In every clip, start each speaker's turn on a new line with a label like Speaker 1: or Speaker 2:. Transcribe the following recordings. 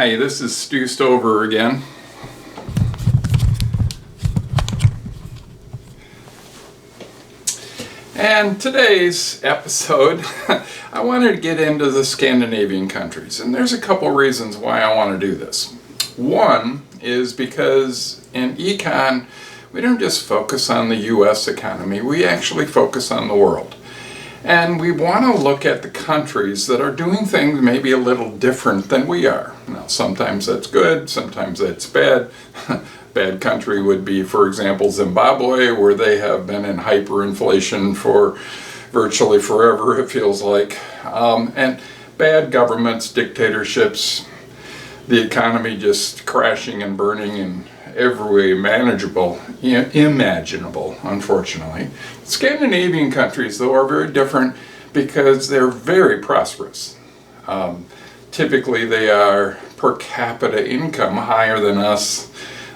Speaker 1: Hi, this is Stu Stover again. And today's episode, I wanted to get into the Scandinavian countries, and there's a couple reasons why I want to do this. One is because in Econ, we don't just focus on the US economy, we actually focus on the world. And we want to look at the countries that are doing things maybe a little different than we are. Now, sometimes that's good, sometimes that's bad. Bad country would be, for example, Zimbabwe, where they have been in hyperinflation for virtually forever, it feels like. And bad governments, dictatorships, the economy just crashing and burning in every way imaginable, unfortunately. Scandinavian countries, though, are very different because they're very prosperous. Typically, they are per capita income higher than us.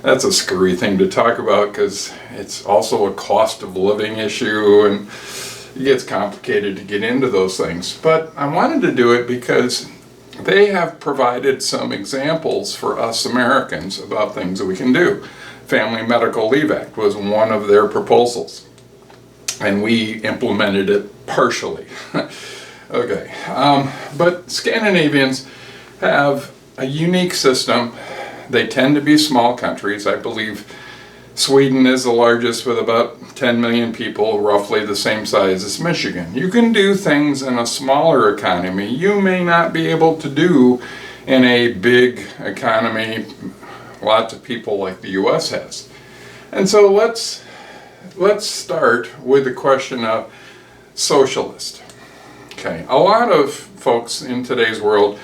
Speaker 1: That's a screwy thing to talk about because it's also a cost of living issue and it gets complicated to get into those things. But I wanted to do it because they have provided some examples for us Americans about things that we can do. Family Medical Leave Act was one of their proposals, and we implemented it partially. Okay, but Scandinavians have a unique system. They tend to be small countries. I believe Sweden is the largest with about 10 million people, roughly the same size as Michigan. You can do things in a smaller economy you may not be able to do in a big economy lots of people like the US has. And so let's start with the question of socialist. Okay, a lot of folks in today's world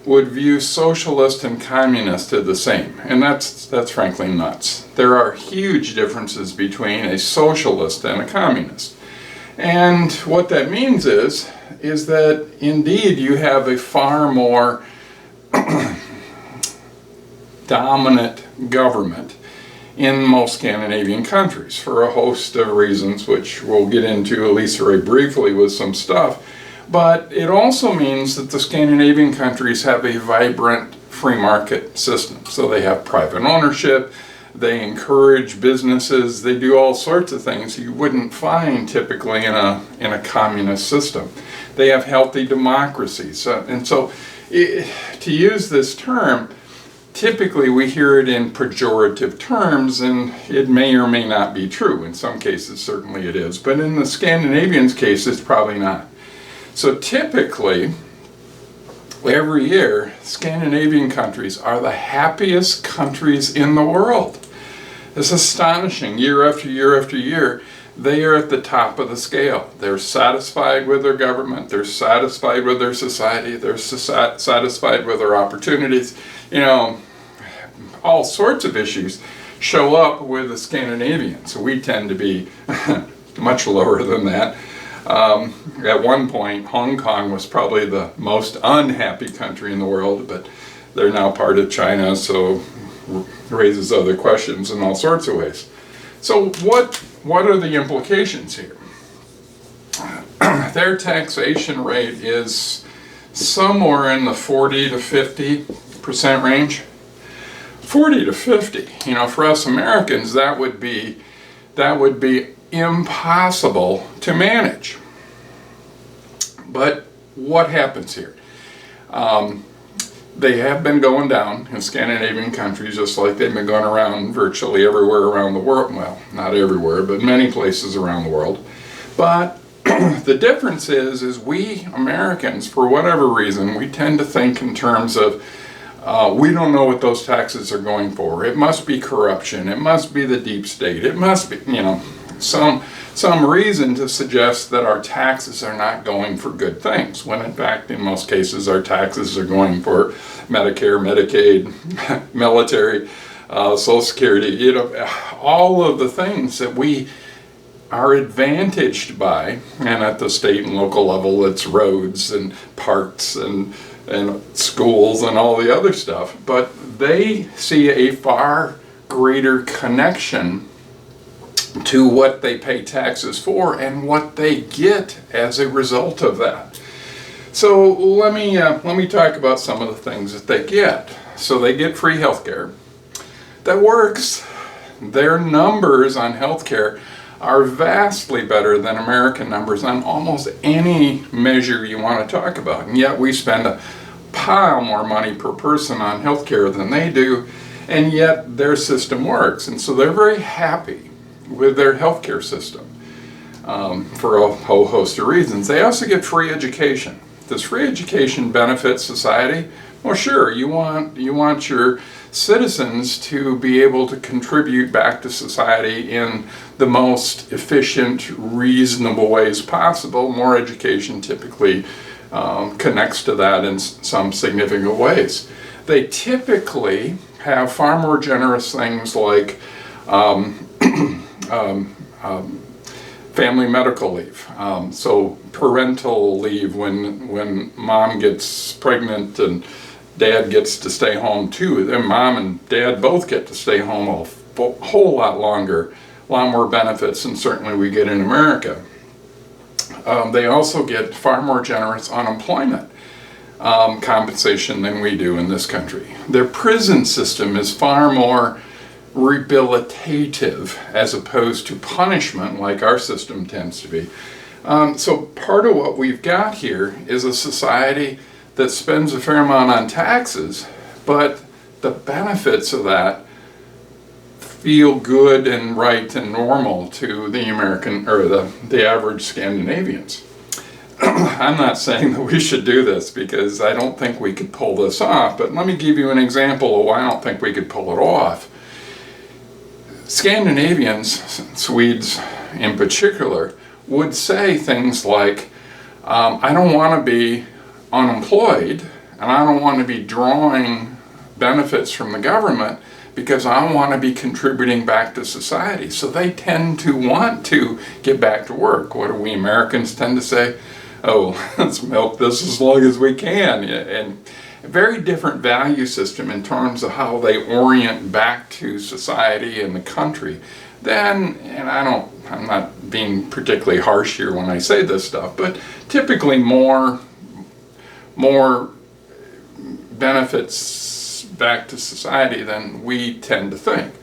Speaker 1: would view socialist and communist as the same, and that's frankly nuts. There are huge differences between a socialist and a communist. And what that means is that indeed you have a far more dominant government in most Scandinavian countries for a host of reasons, which we'll get into at least very briefly with some stuff. But it also means that the Scandinavian countries have a vibrant free market system. So they have private ownership, they encourage businesses, they do all sorts of things you wouldn't find typically in a communist system. They have healthy democracies. And so to use this term, typically we hear it in pejorative terms, and it may or may not be true. In some cases, certainly it is. But in the Scandinavians' case, it's probably not. So typically, every year, Scandinavian countries are the happiest countries in the world. It's astonishing. Year after year after year, they are at the top of the scale. They're satisfied with their government. They're satisfied with their society. They're satisfied with their opportunities. You know, all sorts of issues show up with the Scandinavians. So we tend to be much lower than that. At one point, Hong Kong was probably the most unhappy country in the world, but they're now part of China, so raises other questions in all sorts of ways. So what are the implications here? Their taxation rate is somewhere in the 40 to 50% range. 40 to 50, you know, for us Americans, that would be impossible to manage. But what happens here? They have been going down in Scandinavian countries, just like they've been going around virtually everywhere around the world. Well, not everywhere, but many places around the world. But the difference is we Americans, for whatever reason, we tend to think in terms of we don't know what those taxes are going for. It must be corruption. It must be the deep state. It must be, you know, some reason to suggest that our taxes are not going for good things, when in fact in most cases our taxes are going for Medicare, Medicaid, military, Social Security, you know, all of the things that we are advantaged by. And at the state and local level, it's roads and parks and schools and all the other stuff. But they see a far greater connection to what they pay taxes for and what they get as a result of that. So let me talk about some of the things that they get. So they get free healthcare. That works. Their numbers on healthcare are vastly better than American numbers on almost any measure you want to talk about. And yet we spend a pile more money per person on healthcare than they do, and yet their system works. And so they're very happy with their healthcare system for a whole host of reasons. They also get free education. Does free education benefit society? Well, sure. You want your citizens to be able to contribute back to society in the most efficient, reasonable ways possible. More education typically connects to that in some significant ways. They typically have far more generous things like family medical leave. So parental leave when mom gets pregnant and dad gets to stay home too. Then mom and dad both get to stay home a whole lot longer, a lot more benefits than certainly we get in America. They also get far more generous unemployment compensation than we do in this country. Their prison system is far more rehabilitative as opposed to punishment like our system tends to be. So part of what we've got here is a society that spends a fair amount on taxes, but the benefits of that feel good and right and normal to the American or the average Scandinavians. I'm not saying that we should do this because I don't think we could pull this off, but let me give you an example of why I don't think we could pull it off. Scandinavians, Swedes in particular, would say things like, I don't want to be unemployed and I don't want to be drawing benefits from the government because I want to be contributing back to society. So they tend to want to get back to work. What do we Americans tend to say? Oh, let's milk this as long as we can. And a very different value system in terms of how they orient back to society and the country. Then, and I'm not being particularly harsh here when I say this stuff, but typically more benefits back to society than we tend to think.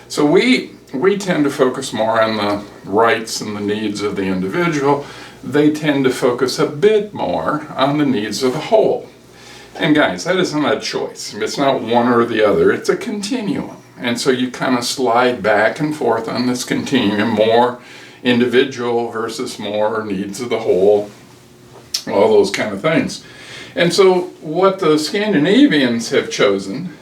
Speaker 1: So we tend to focus more on the rights and the needs of the individual. They tend to focus a bit more on the needs of the whole. And guys, that isn't a choice. It's not one or the other. It's a continuum. And so you kind of slide back and forth on this continuum, more individual versus more needs of the whole, all those kind of things. And so what the Scandinavians have chosen,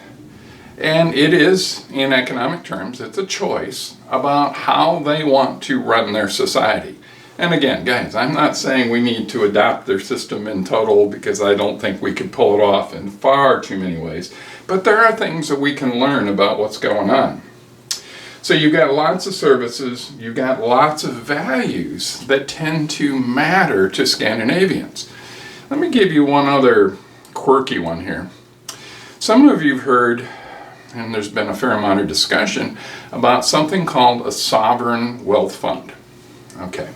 Speaker 1: and it is, in economic terms, it's a choice about how they want to run their society. And again, guys, I'm not saying we need to adopt their system in total because I don't think we could pull it off in far too many ways. But there are things that we can learn about what's going on. So you've got lots of services, you've got lots of values that tend to matter to Scandinavians. Let me give you one other quirky one here. Some of you have heard, and there's been a fair amount of discussion, about something called a sovereign wealth fund. Okay.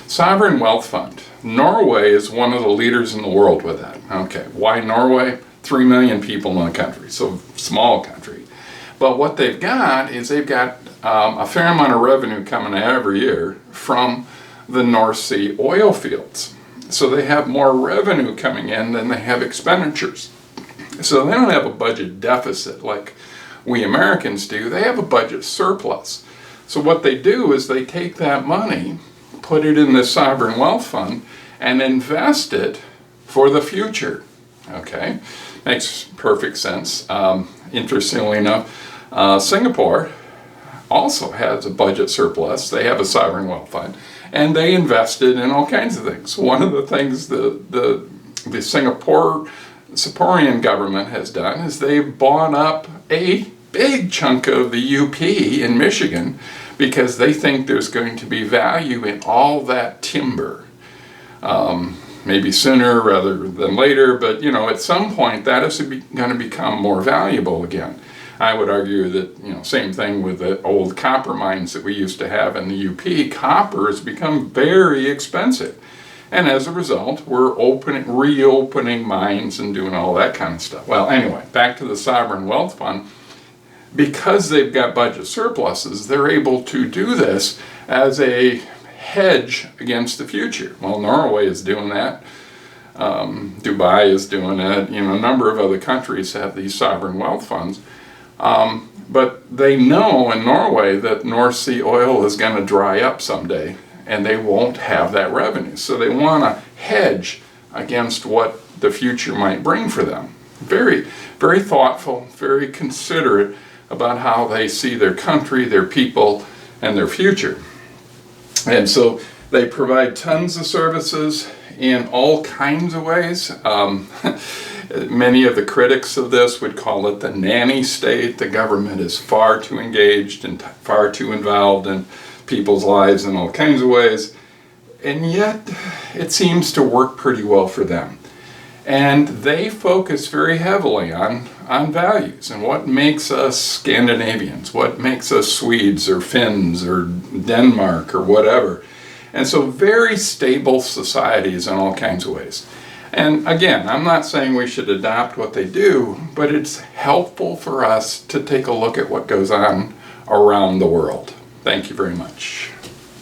Speaker 1: Sovereign wealth fund. Norway is one of the leaders in the world with that. Okay, why Norway? 3 million people in the country, so small country. But what they've got is they've got a fair amount of revenue coming every year from the North Sea oil fields. So they have more revenue coming in than they have expenditures. So they don't have a budget deficit like we Americans do. They have a budget surplus. So what they do is they take that money, put it in the sovereign wealth fund, and invest it for the future. Okay, makes perfect sense. Interestingly enough, Singapore also has a budget surplus. They have a sovereign wealth fund, and they invested in all kinds of things. One of the things the Singaporean government has done is they've bought up a big chunk of the UP in Michigan because they think there's going to be value in all that timber. Maybe sooner rather than later, but at some point that is going to become more valuable again. I would argue that, same thing with the old copper mines that we used to have in the UP. Copper has become very expensive. And as a result, we're reopening mines and doing all that kind of stuff. Well, anyway, back to the sovereign wealth fund. Because they've got budget surpluses, they're able to do this as a hedge against the future. Well, Norway is doing that. Dubai is doing it. A number of other countries have these sovereign wealth funds. But they know in Norway that North Sea oil is going to dry up someday, and they won't have that revenue. So they want to hedge against what the future might bring for them. Very, very thoughtful, very considerate about how they see their country, their people, and their future. And so they provide tons of services in all kinds of ways. Many of the critics of this would call it the nanny state. The government is far too engaged and far too involved in people's lives in all kinds of ways. And yet, it seems to work pretty well for them. And they focus very heavily on values and what makes us Scandinavians, what makes us Swedes or Finns or Denmark or whatever. And so very stable societies in all kinds of ways. And again, I'm not saying we should adopt what they do, but it's helpful for us to take a look at what goes on around the world. Thank you very much.